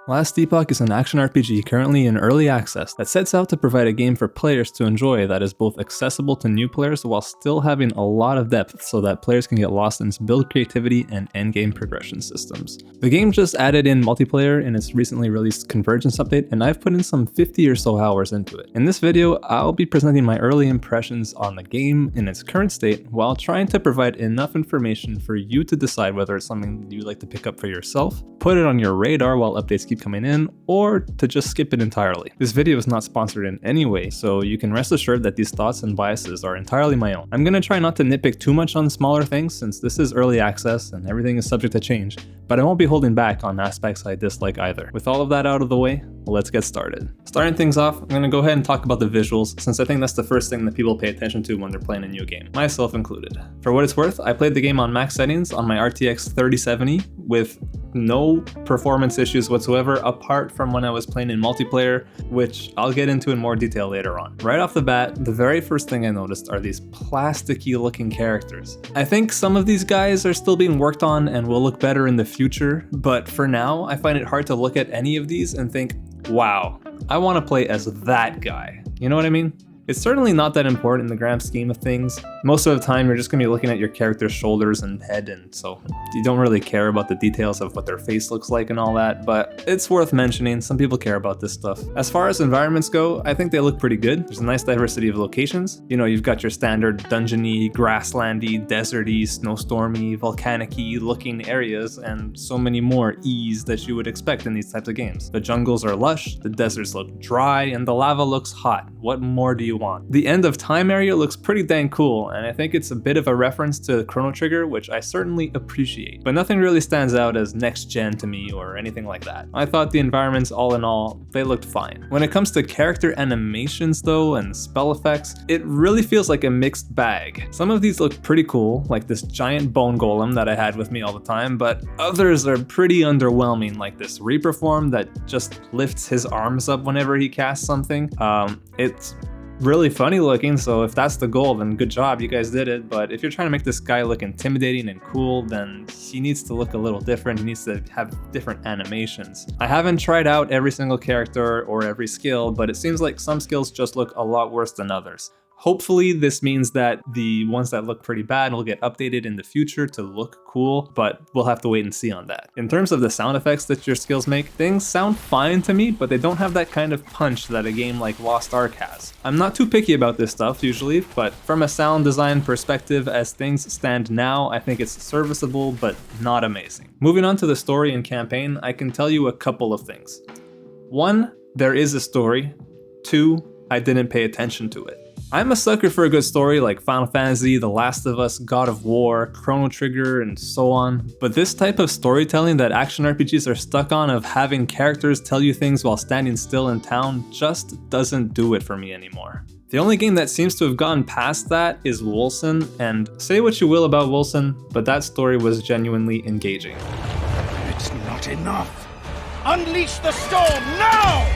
Last Epoch is an action RPG currently in early access that sets out to provide a game for players to enjoy that is both accessible to new players while still having a lot of depth so that players can get lost in its build creativity and endgame progression systems. The game just added in multiplayer in its recently released convergence update, and I've put in some 50 or so hours into it. In this video, I'll be presenting my early impressions on the game in its current state while trying to provide enough information for you to decide whether it's something you'd like to pick up for yourself, put it on your radar while updates keep coming in, or to just skip it entirely. This video is not sponsored in any way, so you can rest assured that these thoughts and biases are entirely my own. I'm gonna try not to nitpick too much on smaller things since this is early access and everything is subject to change, but I won't be holding back on aspects I dislike either. With all of that out of the way, let's get started. Starting things off, I'm gonna go ahead and talk about the visuals since I think that's the first thing that people pay attention to when they're playing a new game, myself included. For what it's worth, I played the game on max settings on my RTX 3070 with no performance issues whatsoever apart from when I was playing in multiplayer, which I'll get into in more detail later on. Right off the bat, the very first thing I noticed are these plasticky looking characters. I think some of these guys are still being worked on and will look better in the future, but for now, I find it hard to look at any of these and think, wow, I want to play as that guy. You know what I mean? It's certainly not that important in the grand scheme of things. Most of the time, you're just going to be looking at your character's shoulders and head, and so you don't really care about the details of what their face looks like and all that, but it's worth mentioning. Some people care about this stuff. As far as environments go, I think they look pretty good. There's a nice diversity of locations. You know, you've got your standard dungeony, grasslandy, deserty, snowstormy, volcanic-y looking areas, and so many more E's that you would expect in these types of games. The jungles are lush, the deserts look dry, and the lava looks hot. What more do you want? The end of time area looks pretty dang cool, and I think it's a bit of a reference to Chrono Trigger, which I certainly appreciate, but nothing really stands out as next gen to me or anything like that. I thought the environments, all in all, they looked fine. When it comes to character animations though, and spell effects, it really feels like a mixed bag. Some of these look pretty cool, like this giant bone golem that I had with me all the time, but others are pretty underwhelming, like this Reaper form that just lifts his arms up whenever he casts something. It's really funny looking, so if that's the goal, then good job, you guys did it. But if you're trying to make this guy look intimidating and cool, then he needs to look a little different. He needs to have different animations. I haven't tried out every single character or every skill, but it seems like some skills just look a lot worse than others. Hopefully this means that the ones that look pretty bad will get updated in the future to look cool, but we'll have to wait and see on that. In terms of the sound effects that your skills make, things sound fine to me, but they don't have that kind of punch that a game like Lost Ark has. I'm not too picky about this stuff usually, but from a sound design perspective, as things stand now, I think it's serviceable, but not amazing. Moving on to the story and campaign, I can tell you a couple of things. 1, there is a story. 2, I didn't pay attention to it. I'm a sucker for a good story like Final Fantasy, The Last of Us, God of War, Chrono Trigger, and so on, but this type of storytelling that action RPGs are stuck on of having characters tell you things while standing still in town just doesn't do it for me anymore. The only game that seems to have gotten past that is Wolcen, and say what you will about Wolcen, but that story was genuinely engaging. It's not enough! Unleash the storm now!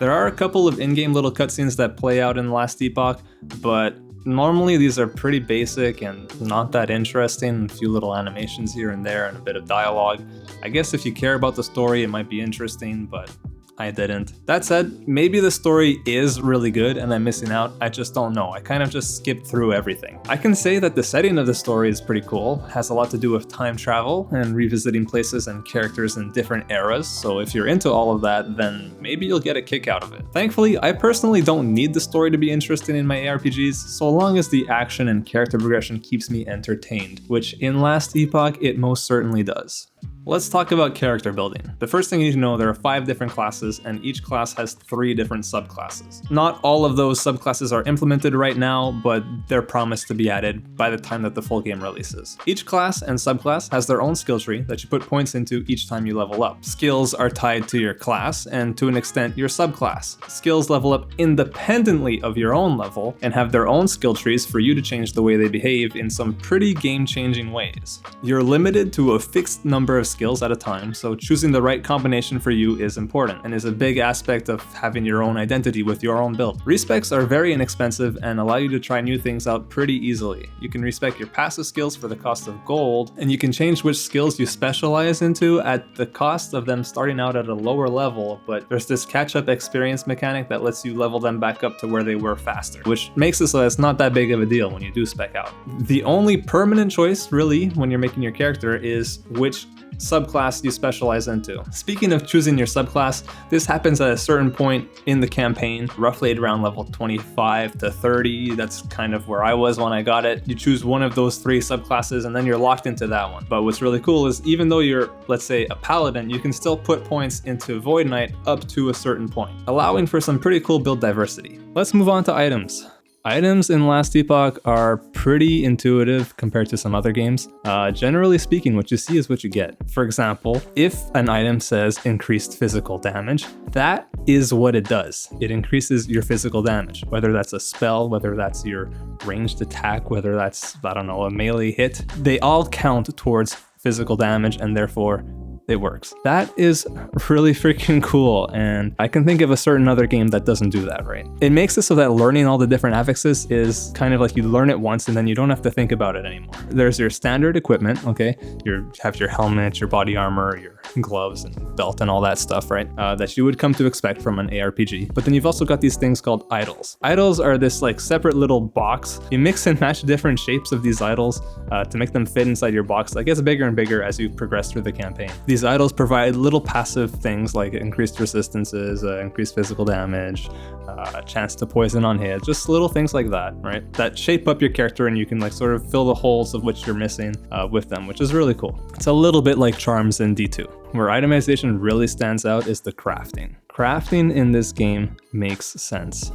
There are a couple of in-game little cutscenes that play out in Last Epoch, but normally these are pretty basic and not that interesting. A few little animations here and there and a bit of dialogue. I guess if you care about the story, it might be interesting, but I didn't. That said, maybe the story is really good and I'm missing out. I just don't know. I kind of just skipped through everything. I can say that the setting of the story is pretty cool. It has a lot to do with time travel and revisiting places and characters in different eras. So if you're into all of that, then maybe you'll get a kick out of it. Thankfully, I personally don't need the story to be interesting in my ARPGs, so long as the action and character progression keeps me entertained, which in Last Epoch, it most certainly does. Let's talk about character building. The first thing you need to know, there are 5 different classes and each class has 3 different subclasses. Not all of those subclasses are implemented right now, but they're promised to be added by the time that the full game releases. Each class and subclass has their own skill tree that you put points into each time you level up. Skills are tied to your class and to an extent your subclass. Skills level up independently of your own level and have their own skill trees for you to change the way they behave in some pretty game-changing ways. You're limited to a fixed number of skills at a time, so choosing the right combination for you is important and is a big aspect of having your own identity with your own build. Respecs are very inexpensive and allow you to try new things out pretty easily. You can respec your passive skills for the cost of gold, and you can change which skills you specialize into at the cost of them starting out at a lower level, but there's this catch-up experience mechanic that lets you level them back up to where they were faster, which makes it so that it's not that big of a deal when you do spec out. The only permanent choice, really, when you're making your character is which subclass you specialize into. Speaking of choosing your subclass, this happens at a certain point in the campaign, roughly at around level 25 to 30. That's kind of where I was when I got it. You choose one of those 3 subclasses and then you're locked into that one. But what's really cool is even though you're, let's say, a paladin, you can still put points into Void Knight up to a certain point, allowing for some pretty cool build diversity. Let's move on to items. Items in Last Epoch are pretty intuitive compared to some other games. Generally speaking, what you see is what you get. For example, if an item says increased physical damage, that is what it does. It increases your physical damage, whether that's a spell, whether that's your ranged attack, whether that's, I don't know, a melee hit. They all count towards physical damage and therefore it works. That is really freaking cool, and I can think of a certain other game that doesn't do that, right? It makes it so that learning all the different affixes is kind of like you learn it once and then you don't have to think about it anymore. There's your standard equipment, okay? You have your helmet, your body armor, your gloves and belt and all that stuff, right? That you would come to expect from an ARPG. But then you've also got these things called idols. Idols are this like separate little box. You mix and match different shapes of these idols to make them fit inside your box that gets bigger and bigger as you progress through the campaign. These idols provide little passive things like increased resistances, increased physical damage, a chance to poison on hit, just little things like that, right? That shape up your character and you can like sort of fill the holes of which you're missing with them, which is really cool. It's a little bit like charms in D2. Where itemization really stands out is the crafting. Crafting in this game makes sense.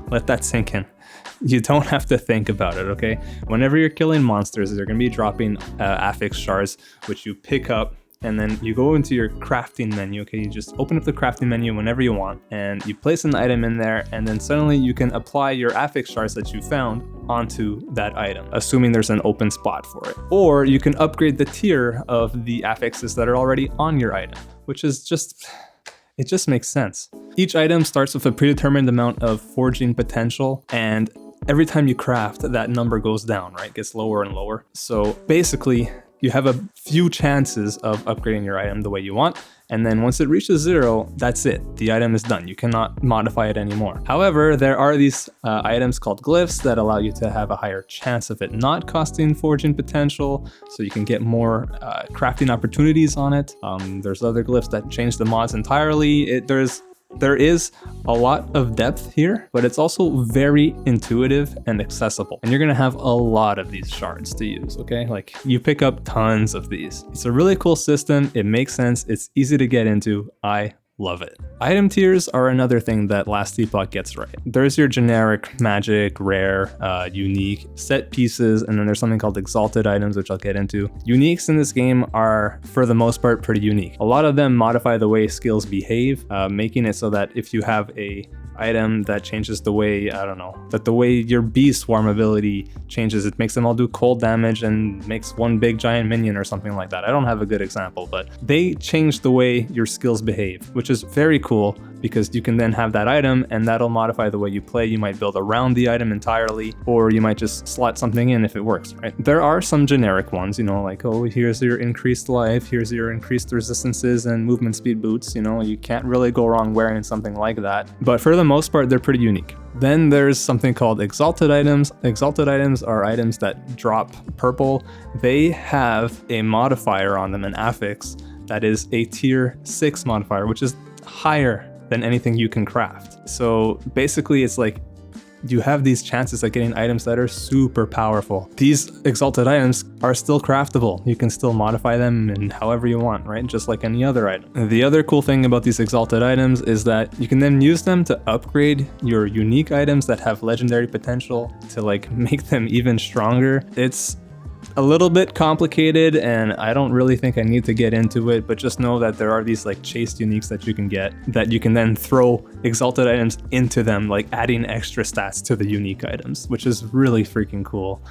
Let that sink in. You don't have to think about it, okay? Whenever you're killing monsters, they're gonna be dropping affix shards, which you pick up, and then you go into your crafting menu, okay? You just open up the crafting menu whenever you want, and you place an item in there, and then suddenly you can apply your affix shards that you found onto that item, assuming there's an open spot for it. Or you can upgrade the tier of the affixes that are already on your item, which is just, it just makes sense. Each item starts with a predetermined amount of forging potential, and every time you craft, that number goes down, right? It gets lower and lower. So basically, you have a few chances of upgrading your item the way you want, and then once it reaches 0, that's it. The item is done. You cannot modify it anymore. However, there are these items called glyphs that allow you to have a higher chance of it not costing forging potential, so you can get more crafting opportunities on it. There's other glyphs that change the mods entirely. There is a lot of depth here, but it's also very intuitive and accessible. And you're gonna have a lot of these shards to use, okay? Like, you pick up tons of these. It's a really cool system. It makes sense. It's easy to get into. I love it. Item tiers are another thing that Last Epoch gets right. There's your generic magic, rare, unique, set pieces, and then there's something called exalted items, which I'll get into. Uniques in this game are, for the most part, pretty unique. A lot of them modify the way skills behave, making it so that if you have a item that changes the way, I don't know, that the way your bee swarm ability changes, it makes them all do cold damage and makes one big giant minion or something like that. I don't have a good example, but they change the way your skills behave, which is very cool because you can then have that item and that'll modify the way you play. You might build around the item entirely, or you might just slot something in if it works, right? There are some generic ones, you know, like, oh, here's your increased life, here's your increased resistances and movement speed boots, you know, you can't really go wrong wearing something like that. But for the most part, they're pretty unique. Then there's something called exalted items. Exalted items are items that drop purple. They have a modifier on them, an affix, that is a tier 6 modifier, which is higher than anything you can craft. So basically it's like you have these chances at getting items that are super powerful. These exalted items are still craftable. You can still modify them in however you want, right? Just like any other item. The other cool thing about these exalted items is that you can then use them to upgrade your unique items that have legendary potential to like make them even stronger. It's a little bit complicated, and I don't really think I need to get into it, but just know that there are these like chased uniques that you can get that you can then throw exalted items into them, like adding extra stats to the unique items, which is really freaking cool.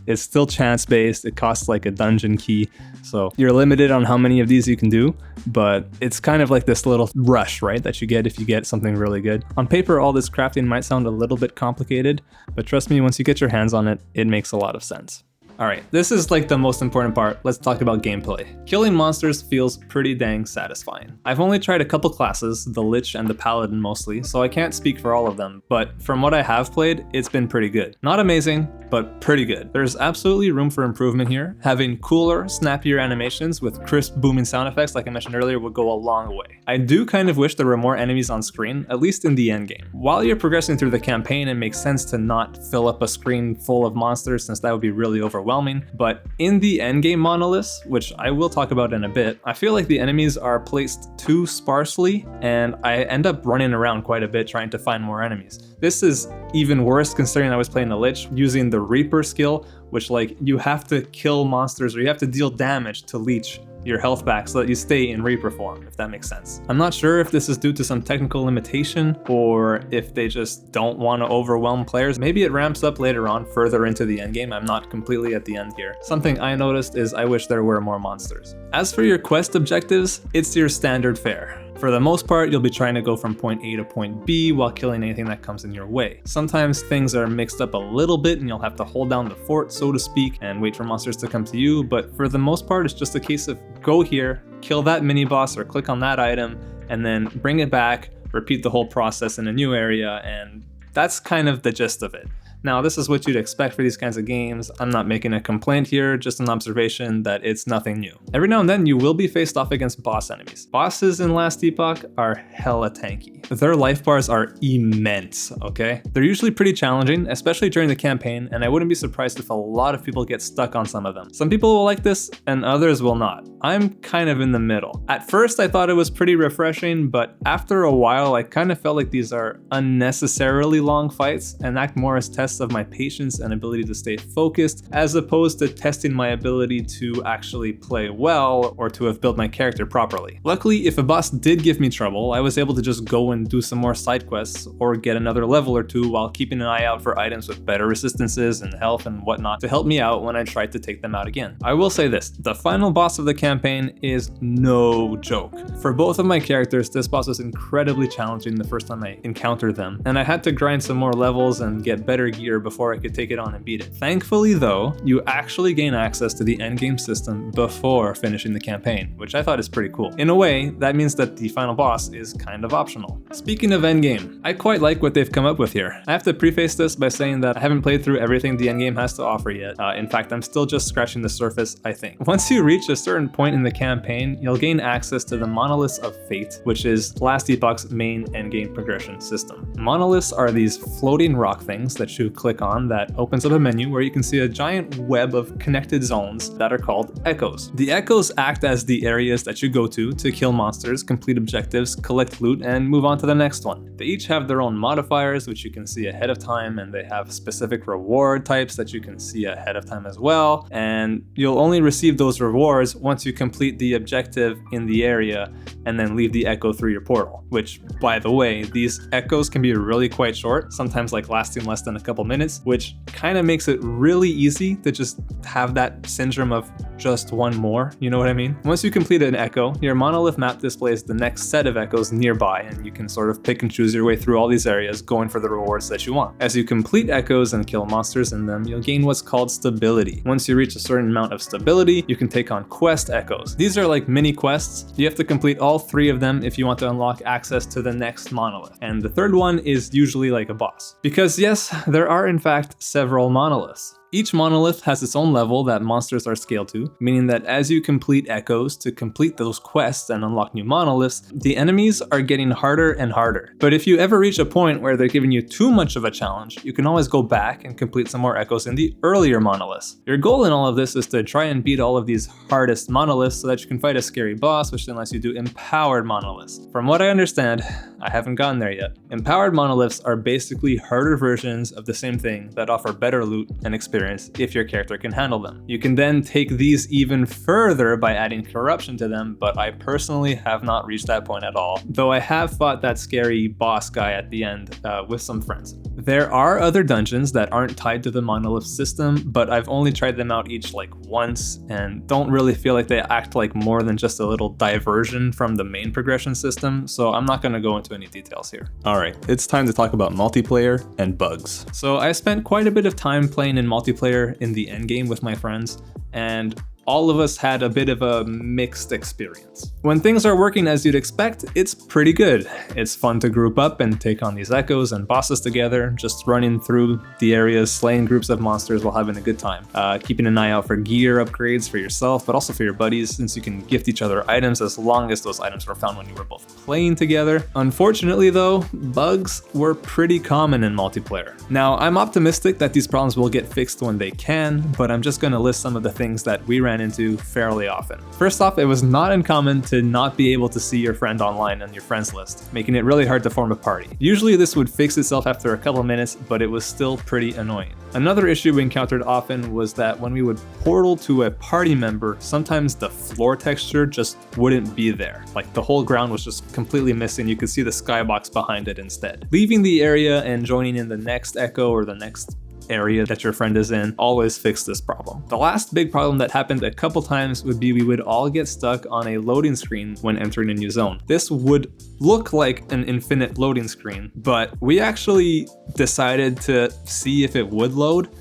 It's still chance based. It costs like a dungeon key, so you're limited on how many of these you can do, but it's kind of like this little rush, right, that you get if you get something really good. On paper, all this crafting might sound a little bit complicated, but trust me, once you get your hands on it, it makes a lot of sense. Alright, this is like the most important part. Let's talk about gameplay. Killing monsters feels pretty dang satisfying. I've only tried a couple classes, the Lich and the Paladin mostly, so I can't speak for all of them, but from what I have played, it's been pretty good. Not amazing, but pretty good. There's absolutely room for improvement here. Having cooler, snappier animations with crisp booming sound effects like I mentioned earlier would go a long way. I do kind of wish there were more enemies on screen, at least in the endgame. While you're progressing through the campaign, it makes sense to not fill up a screen full of monsters since that would be really overwhelming, but in the endgame monoliths, which I will talk about in a bit, I feel like the enemies are placed too sparsely and I end up running around quite a bit trying to find more enemies. This is even worse considering I was playing the Lich using the Reaper skill, which like you have to kill monsters or you have to deal damage to leech your health back so that you stay in Reaper form, if that makes sense. I'm not sure if this is due to some technical limitation or if they just don't want to overwhelm players. Maybe it ramps up later on further into the endgame. I'm not completely at the end here. Something I noticed is I wish there were more monsters. As for your quest objectives, it's your standard fare. For the most part, you'll be trying to go from point A to point B while killing anything that comes in your way. Sometimes things are mixed up a little bit and you'll have to hold down the fort, so to speak, and wait for monsters to come to you, but for the most part, it's just a case of go here, kill that mini boss or click on that item, and then bring it back, repeat the whole process in a new area, and that's kind of the gist of it. Now, this is what you'd expect for these kinds of games. I'm not making a complaint here, just an observation that it's nothing new. Every now and then, you will be faced off against boss enemies. Bosses in Last Epoch are hella tanky. Their life bars are immense, okay? They're usually pretty challenging, especially during the campaign, and I wouldn't be surprised if a lot of people get stuck on some of them. Some people will like this, and others will not. I'm kind of in the middle. At first, I thought it was pretty refreshing, but after a while, I kind of felt like these are unnecessarily long fights and act more as tests of my patience and ability to stay focused, as opposed to testing my ability to actually play well or to have built my character properly. Luckily, if a boss did give me trouble, I was able to just go and do some more side quests or get another level or two while keeping an eye out for items with better resistances and health and whatnot to help me out when I tried to take them out again. I will say this, the final boss of the campaign is no joke. For both of my characters, this boss was incredibly challenging the first time I encountered them, and I had to grind some more levels and get better gear before I could take it on and beat it. Thankfully though, you actually gain access to the endgame system before finishing the campaign, which I thought is pretty cool. In a way, that means that the final boss is kind of optional. Speaking of endgame, I quite like what they've come up with here. I have to preface this by saying that I haven't played through everything the endgame has to offer yet. In fact, I'm still just scratching the surface, I think. Once you reach a certain point in the campaign, you'll gain access to the Monoliths of Fate, which is Last Epoch's main endgame progression system. Monoliths are these floating rock things that you click on that opens up a menu where you can see a giant web of connected zones that are called echoes. The echoes act as the areas that you go to kill monsters, complete objectives, collect loot, and move on to the next one. They each have their own modifiers, which you can see ahead of time, and they have specific reward types that you can see ahead of time as well, and you'll only receive those rewards once you complete the objective in the area and then leave the echo through your portal, which, by the way, these echoes can be really quite short, sometimes like lasting less than a couple minutes, which kind of makes it really easy to just have that syndrome of just one more, you know what I mean? Once you complete an echo, your monolith map displays the next set of echoes nearby, and you can sort of pick and choose your way through all these areas, going for the rewards that you want. As you complete echoes and kill monsters in them, you'll gain what's called stability. Once you reach a certain amount of stability, you can take on quest echoes. These are like mini quests. You have to complete all 3 of them if you want to unlock access to the next monolith. And the third one is usually like a boss. Because yes, there are in fact several monoliths. Each monolith has its own level that monsters are scaled to, meaning that as you complete echoes to complete those quests and unlock new monoliths, the enemies are getting harder and harder. But if you ever reach a point where they're giving you too much of a challenge, you can always go back and complete some more echoes in the earlier monoliths. Your goal in all of this is to try and beat all of these hardest monoliths so that you can fight a scary boss, which then lets you do empowered monoliths. From what I understand, I haven't gotten there yet. Empowered monoliths are basically harder versions of the same thing that offer better loot and experience. experience if your character can handle them. You can then take these even further by adding corruption to them, but I personally have not reached that point at all, though I have fought that scary boss guy at the end with some friends. There are other dungeons that aren't tied to the Monolith system, but I've only tried them out each like once and don't really feel like they act like more than just a little diversion from the main progression system, so I'm not going to go into any details here. Alright, it's time to talk about multiplayer and bugs. So I spent quite a bit of time playing in multiplayer in the endgame with my friends, and all of us had a bit of a mixed experience. When things are working as you'd expect, it's pretty good. It's fun to group up and take on these echoes and bosses together, just running through the areas, slaying groups of monsters while having a good time. Keeping an eye out for gear upgrades for yourself, but also for your buddies, since you can gift each other items as long as those items were found when you were both playing together. Unfortunately though, bugs were pretty common in multiplayer. Now, I'm optimistic that these problems will get fixed when they can, but I'm just gonna list some of the things that we ran into fairly often. First off, it was not uncommon to not be able to see your friend online on your friends list, making it really hard to form a party. Usually this would fix itself after a couple minutes, but it was still pretty annoying. Another issue we encountered often was that when we would portal to a party member, sometimes the floor texture just wouldn't be there. Like the whole ground was just completely missing, you could see the skybox behind it instead. Leaving the area and joining in the next echo or the next area that your friend is in always fix this problem. The last big problem that happened a couple times would be we would all get stuck on a loading screen when entering a new zone. This would look like an infinite loading screen, but we actually decided to see if it would load,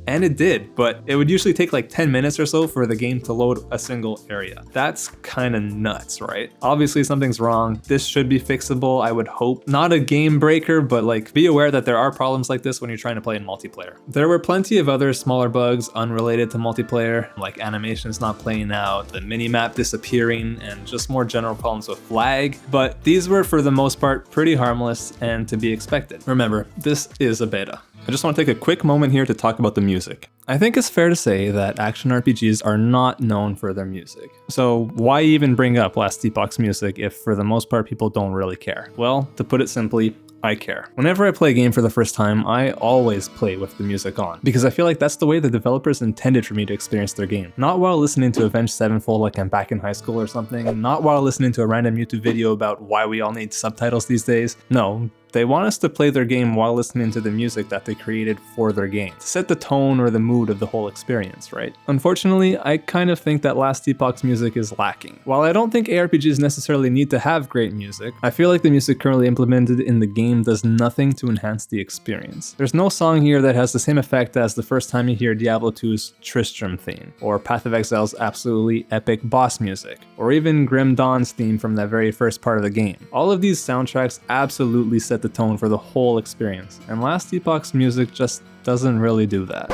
and it did, but it would usually take like 10 minutes or so for the game to load a single area. That's kind of nuts, right? Obviously something's wrong. This should be fixable, I would hope. Not a game breaker, but like be aware that there are problems like this when you're trying to play in multiplayer. There were plenty of other smaller bugs unrelated to multiplayer, like animations not playing out, the minimap disappearing, and just more general problems with lag, but these were for the most part pretty harmless and to be expected. Remember, this is a beta. I just want to take a quick moment here to talk about the music. I think it's fair to say that action RPGs are not known for their music. So why even bring up Last Epoch's music if for the most part people don't really care? Well, to put it simply, I care. Whenever I play a game for the first time, I always play with the music on, because I feel like that's the way the developers intended for me to experience their game. Not while listening to Avenged Sevenfold like I'm back in high school or something, not while listening to a random YouTube video about why we all need subtitles these days. No, they want us to play their game while listening to the music that they created for their game, to set the tone or the mood of the whole experience, right? Unfortunately, I kind of think that Last Epoch's music is lacking. While I don't think ARPGs necessarily need to have great music, I feel like the music currently implemented in the game does nothing to enhance the experience. There's no song here that has the same effect as the first time you hear Diablo 2's Tristram theme, or Path of Exile's absolutely epic boss music, or even Grim Dawn's theme from that very first part of the game. All of these soundtracks absolutely set the tone for the whole experience, and Last Epoch's music just doesn't really do that.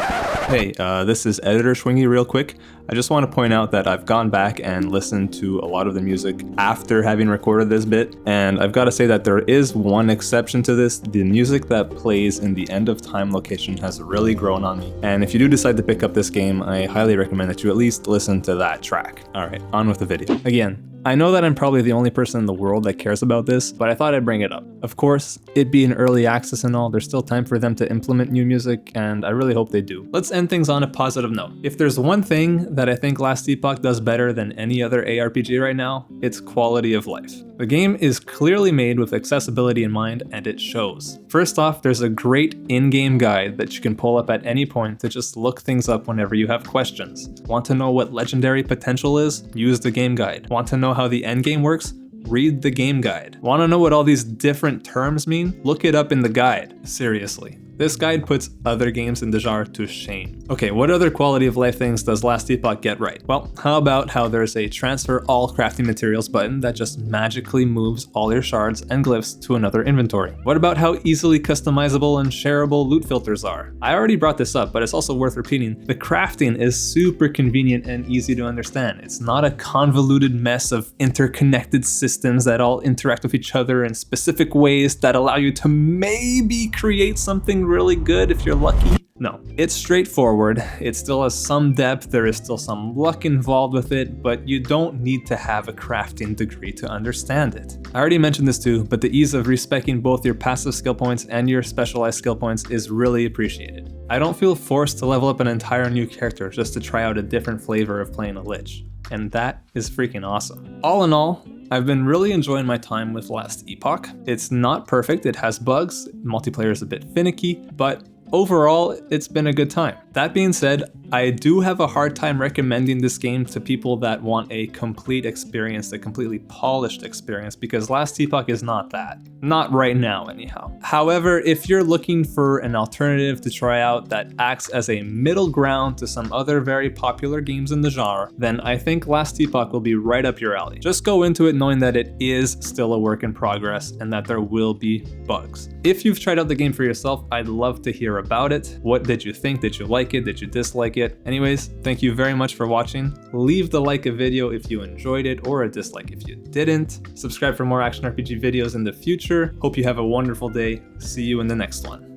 Hey, this is Editor Schwingy real quick. I just want to point out that I've gone back and listened to a lot of the music after having recorded this bit, and I've got to say that there is one exception to this. The music that plays in the End of Time location has really grown on me, and if you do decide to pick up this game, I highly recommend that you at least listen to that track. Alright, on with the video. Again, I know that I'm probably the only person in the world that cares about this, but I thought I'd bring it up. Of course, it being early access and all, there's still time for them to implement new music, and I really hope they do. Let's end things on a positive note. If there's one thing that I think Last Epoch does better than any other ARPG right now, it's quality of life. The game is clearly made with accessibility in mind, and it shows. First off, there's a great in-game guide that you can pull up at any point to just look things up whenever you have questions. Want to know what legendary potential is? Use the game guide. Want to know how the endgame works? Read the game guide. Want to know what all these different terms mean? Look it up in the guide. Seriously. This guide puts other games in the genre to shame. Okay, what other quality of life things does Last Epoch get right? Well, how about how there's a transfer all crafting materials button that just magically moves all your shards and glyphs to another inventory? What about how easily customizable and shareable loot filters are? I already brought this up, but it's also worth repeating. The crafting is super convenient and easy to understand. It's not a convoluted mess of interconnected systems that all interact with each other in specific ways that allow you to maybe create something really good if you're lucky. No, it's straightforward. It still has some depth, there is still some luck involved with it, but you don't need to have a crafting degree to understand it. I already mentioned this too, but the ease of respeccing both your passive skill points and your specialized skill points is really appreciated. I don't feel forced to level up an entire new character just to try out a different flavor of playing a Lich, and that is freaking awesome. All in all, I've been really enjoying my time with Last Epoch. It's not perfect, it has bugs, multiplayer is a bit finicky, but overall, it's been a good time. That being said, I do have a hard time recommending this game to people that want a complete experience, a completely polished experience, because Last Epoch is not that. Not right now, anyhow. However, if you're looking for an alternative to try out that acts as a middle ground to some other very popular games in the genre, then I think Last Epoch will be right up your alley. Just go into it knowing that it is still a work in progress and that there will be bugs. If you've tried out the game for yourself, I'd love to hear about it. What did you think? Did you like it? Did you dislike it? Anyways, thank you very much for watching. Leave the like a video if you enjoyed it, or a dislike if you didn't. Subscribe for more action RPG videos in the future. Hope you have a wonderful day. See you in the next one.